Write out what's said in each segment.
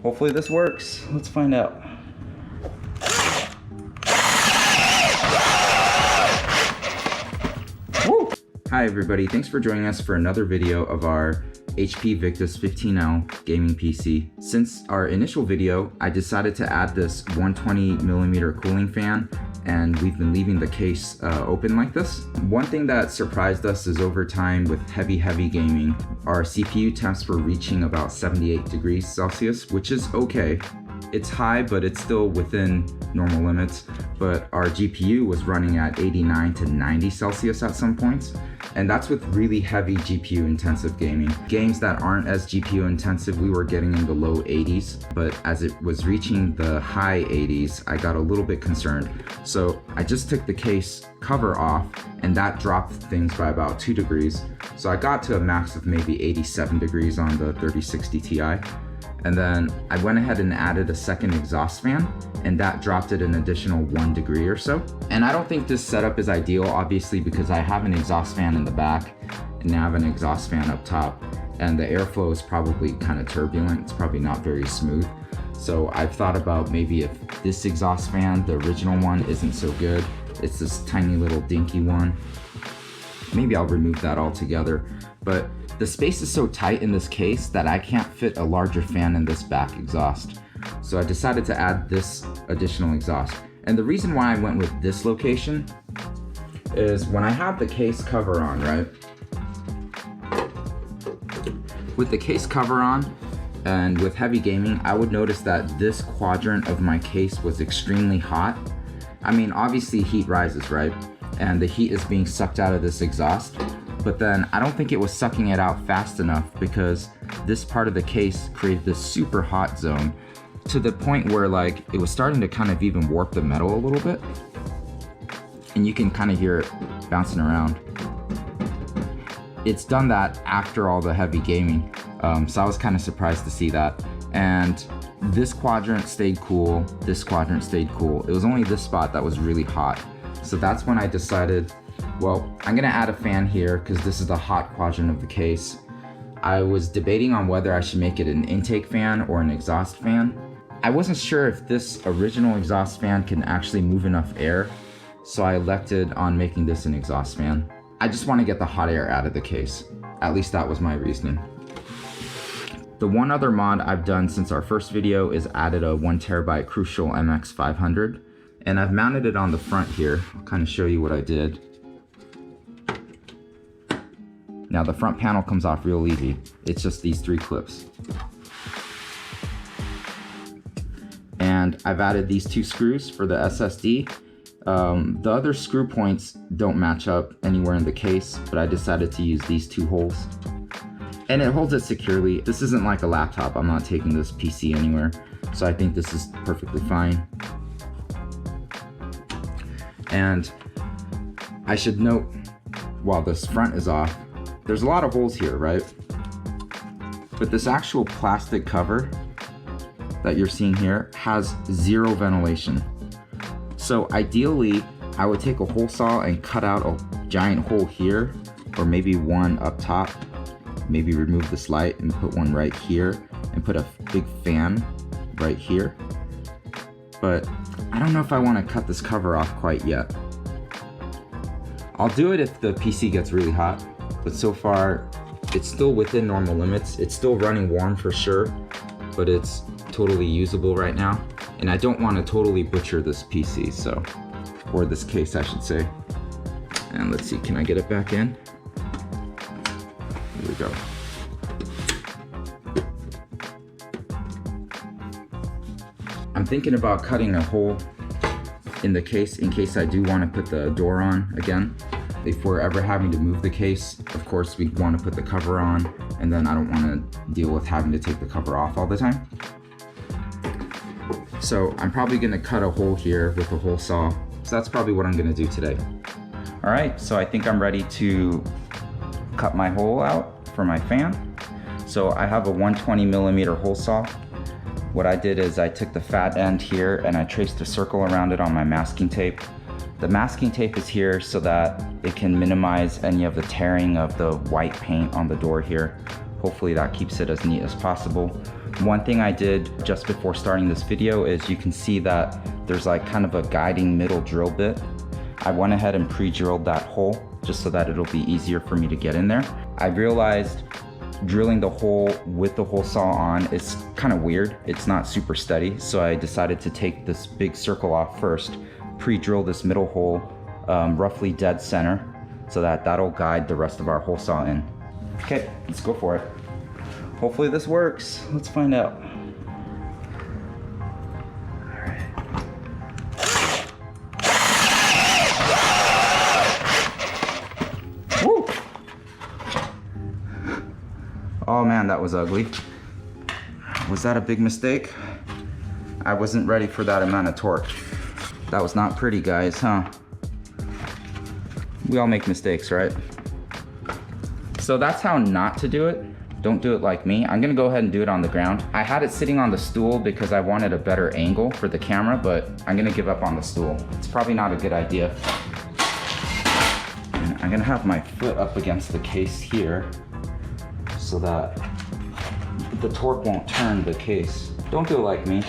Hopefully this works. Let's find out. Woo! Hi everybody, thanks for joining us for another video of our HP Victus 15L gaming PC. Since our initial video, I decided to add this 120mm cooling fan, and we've been leaving the case open like this. One thing that surprised us is over time with heavy gaming, our CPU temps were reaching about 78 degrees Celsius, which is okay. It's high, but it's still within normal limits. But our GPU was running at 89 to 90 Celsius at some points. And that's with really heavy GPU intensive gaming. Games that aren't as GPU intensive, we were getting in the low 80s, but as it was reaching the high 80s, I got a little bit concerned. So I just took the case cover off, and that dropped things by about 2 degrees. So I got to a max of maybe 87 degrees on the 3060 Ti. And then I went ahead and added a second exhaust fan, and that dropped it an additional 1 degree or so. And I don't think this setup is ideal, obviously, because I have an exhaust fan in the back and I have an exhaust fan up top, and the airflow is probably kind of turbulent. It's probably not very smooth. So I've thought about maybe if this exhaust fan, the original one, isn't so good, it's this tiny little dinky one, maybe I'll remove that altogether. But the space is so tight in this case that I can't fit a larger fan in this back exhaust. So I decided to add this additional exhaust. And the reason why I went with this location is when I have the case cover on, right? With the case cover on and with heavy gaming, I would notice that this quadrant of my case was extremely hot. I mean, obviously heat rises, right? And the heat is being sucked out of this exhaust. But then I don't think it was sucking it out fast enough, because this part of the case created this super hot zone to the point where like it was starting to kind of even warp the metal a little bit. And you can kind of hear it bouncing around. It's done that after all the heavy gaming. So I was kind of surprised to see that. And this quadrant stayed cool, this quadrant stayed cool. It was only this spot that was really hot. So that's when I decided, well, I'm gonna add a fan here because this is the hot quadrant of the case. I was debating on whether I should make it an intake fan or an exhaust fan. I wasn't sure if this original exhaust fan can actually move enough air, so I elected on making this an exhaust fan. I just want to get the hot air out of the case. At least that was my reasoning. The one other mod I've done since our first video is added a 1TB Crucial MX500, and I've mounted it on the front here. I'll kind of show you what I did. Now the front panel comes off real easy. It's just these 3 clips. And I've added these 2 screws for the SSD. The other screw points don't match up anywhere in the case, but I decided to use these 2 holes. And it holds it securely. This isn't like a laptop. I'm not taking this PC anywhere. So I think this is perfectly fine. And I should note, while this front is off, there's a lot of holes here, right? But this actual plastic cover that you're seeing here has 0 ventilation. So ideally, I would take a hole saw and cut out a giant hole here, or maybe one up top, maybe remove this light and put one right here, and put a big fan right here. But I don't know if I want to cut this cover off quite yet. I'll do it if the PC gets really hot, but so far it's still within normal limits. It's still running warm for sure, but it's totally usable right now. And I don't want to totally butcher this PC, so, or this case I should say. And let's see, can I get it back in? Here we go. I'm thinking about cutting a hole in the case in case I do want to put the door on again. If we're ever having to move the case, of course we want to put the cover on, and then I don't want to deal with having to take the cover off all the time. So I'm probably going to cut a hole here with a hole saw. So that's probably what I'm going to do today. All right, so I think I'm ready to cut my hole out for my fan. So I have a 120mm hole saw. What I did is I took the fat end here and I traced a circle around it on my masking tape. The masking tape is here so that it can minimize any of the tearing of the white paint on the door here. Hopefully that keeps it as neat as possible. One thing I did just before starting this video is you can see that there's like kind of a guiding middle drill bit. I went ahead and pre-drilled that hole just so that it'll be easier for me to get in there. I realized drilling the hole with the hole saw on is kind of weird. It's not super steady, so I decided to take this big circle off first, pre-drill this middle hole roughly dead center, so that that'll guide the rest of our hole saw in. Okay, let's go for it. Hopefully this works. Let's find out. Woo! Oh man, that was ugly. Was that a big mistake? I wasn't ready for that amount of torque. That was not pretty, guys, huh? We all make mistakes, right? So that's how not to do it. Don't do it like me. I'm gonna go ahead and do it on the ground. I had it sitting on the stool because I wanted a better angle for the camera, but I'm gonna give up on the stool. It's probably not a good idea. And I'm gonna have my foot up against the case here so that the torque won't turn the case. Don't do it like me.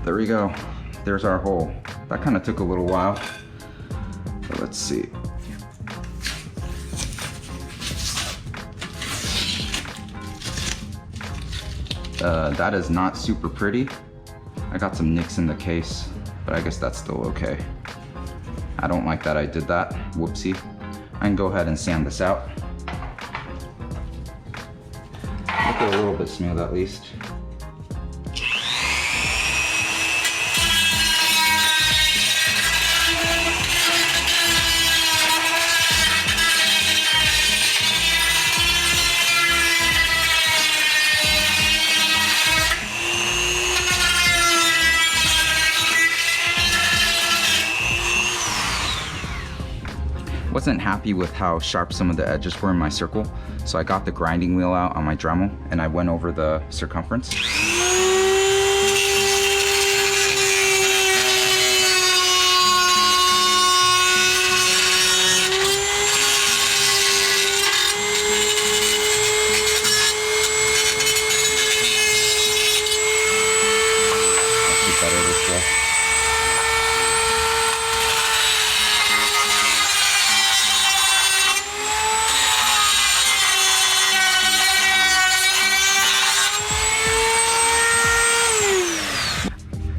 There we go. There's our hole. That kind of took a little while. But let's see. That is not super pretty. I got some nicks in the case, but I guess that's still okay. I don't like that I did that. Whoopsie. I can go ahead and sand this out. Make it a little bit smooth at least. Wasn't happy with how sharp some of the edges were in my circle, so I got the grinding wheel out on my Dremel and I went over the circumference. That's better this way.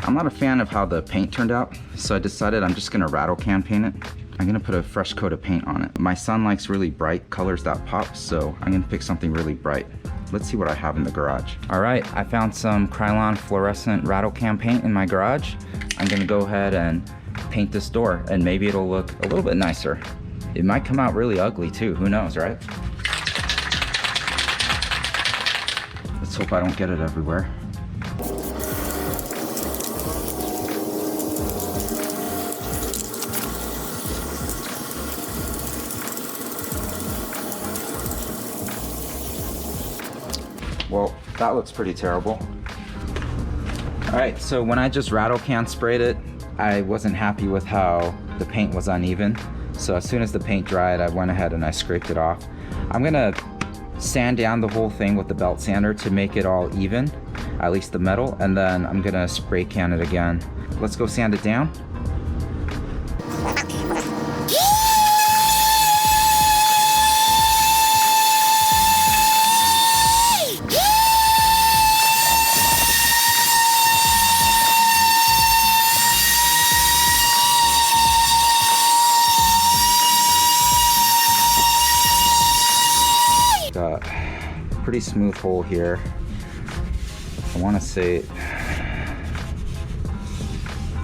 I'm not a fan of how the paint turned out, so I decided I'm just gonna rattle can paint it. I'm gonna put a fresh coat of paint on it. My son likes really bright colors that pop, so I'm gonna pick something really bright. Let's see what I have in the garage. All right, I found some Krylon fluorescent rattle can paint in my garage. I'm gonna go ahead and paint this door, and maybe it'll look a little bit nicer. It might come out really ugly too, who knows, right? Let's hope I don't get it everywhere. Well, that looks pretty terrible. All right, so when I just rattle can sprayed it, I wasn't happy with how the paint was uneven. So as soon as the paint dried, I went ahead and I scraped it off. I'm gonna sand down the whole thing with the belt sander to make it all even, at least the metal, and then I'm gonna spray can it again. Let's go sand it down. pretty smooth hole here. I want to say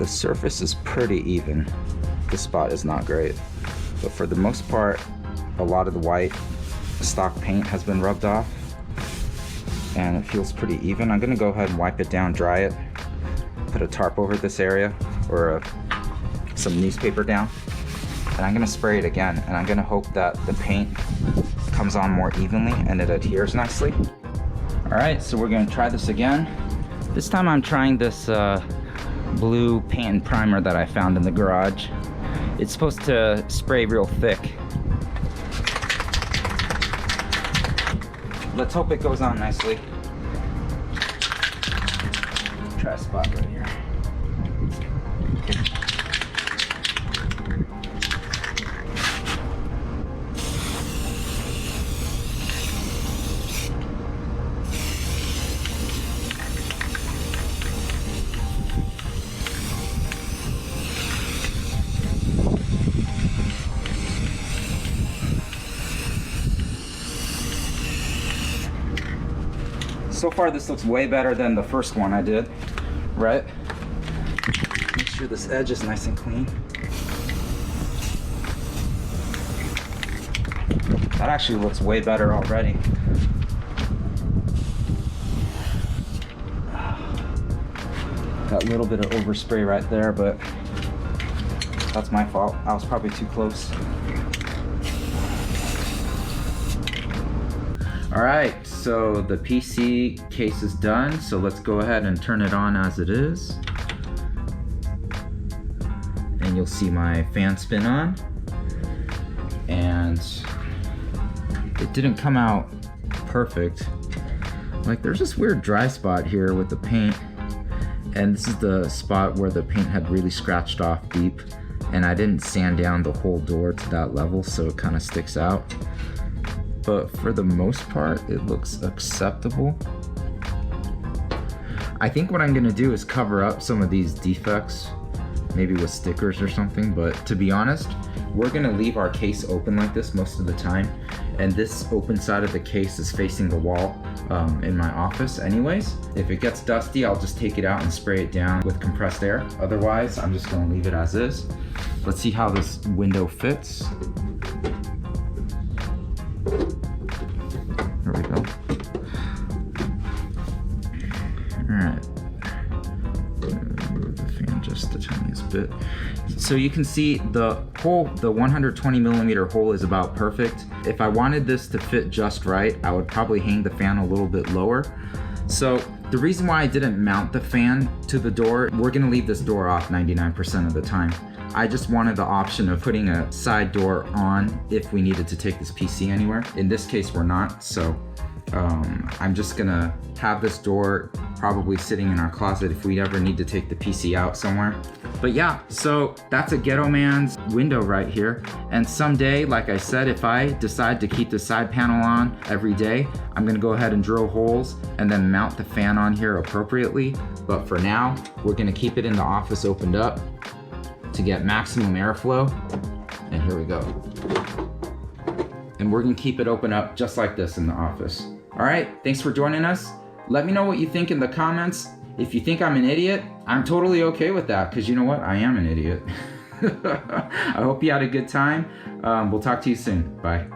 the surface is pretty even. This spot is not great, but for the most part, a lot of the white stock paint has been rubbed off and it feels pretty even. I'm gonna go ahead and wipe it down, dry it, put a tarp over this area or some newspaper down, and I'm gonna spray it again, and I'm gonna hope that the paint comes on more evenly and it adheres nicely. All right, so we're gonna try this again. This time I'm trying this blue paint and primer that I found in the garage. It's supposed to spray real thick. Let's hope it goes on nicely. Try a spot right here. So far this looks way better than the first one I did, right? Make sure this edge is nice and clean. That actually looks way better already. Got a little bit of overspray right there, but that's my fault. I was probably too close. All right, so the PC case is done, so let's go ahead and turn it on as it is. And you'll see my fan spin on. And it didn't come out perfect. Like, there's this weird dry spot here with the paint. And this is the spot where the paint had really scratched off deep. And I didn't sand down the whole door to that level, so it kind of sticks out. But for the most part, it looks acceptable. I think what I'm gonna do is cover up some of these defects, maybe with stickers or something, but to be honest, we're gonna leave our case open like this most of the time, and this open side of the case is facing the wall in my office anyways. If it gets dusty, I'll just take it out and spray it down with compressed air. Otherwise, I'm just gonna leave it as is. Let's see how this window fits. There we go. Alright. Move the fan just the tiniest bit. So you can see the hole, the 120mm hole is about perfect. If I wanted this to fit just right, I would probably hang the fan a little bit lower. So the reason why I didn't mount the fan to the door, we're gonna leave this door off 99% of the time. I just wanted the option of putting a side door on if we needed to take this PC anywhere. In this case, we're not, so I'm just gonna have this door probably sitting in our closet if we ever need to take the PC out somewhere. But yeah, so that's a ghetto man's window right here. And someday, like I said, if I decide to keep the side panel on every day, I'm gonna go ahead and drill holes and then mount the fan on here appropriately. But for now, we're gonna keep it in the office opened up to get maximum airflow. And here we go. And we're gonna keep it open up just like this in the office. All right, thanks for joining us. Let me know what you think in the comments. If you think I'm an idiot, I'm totally okay with that, because you know what? I am an idiot. I hope you had a good time. We'll talk to you soon. Bye.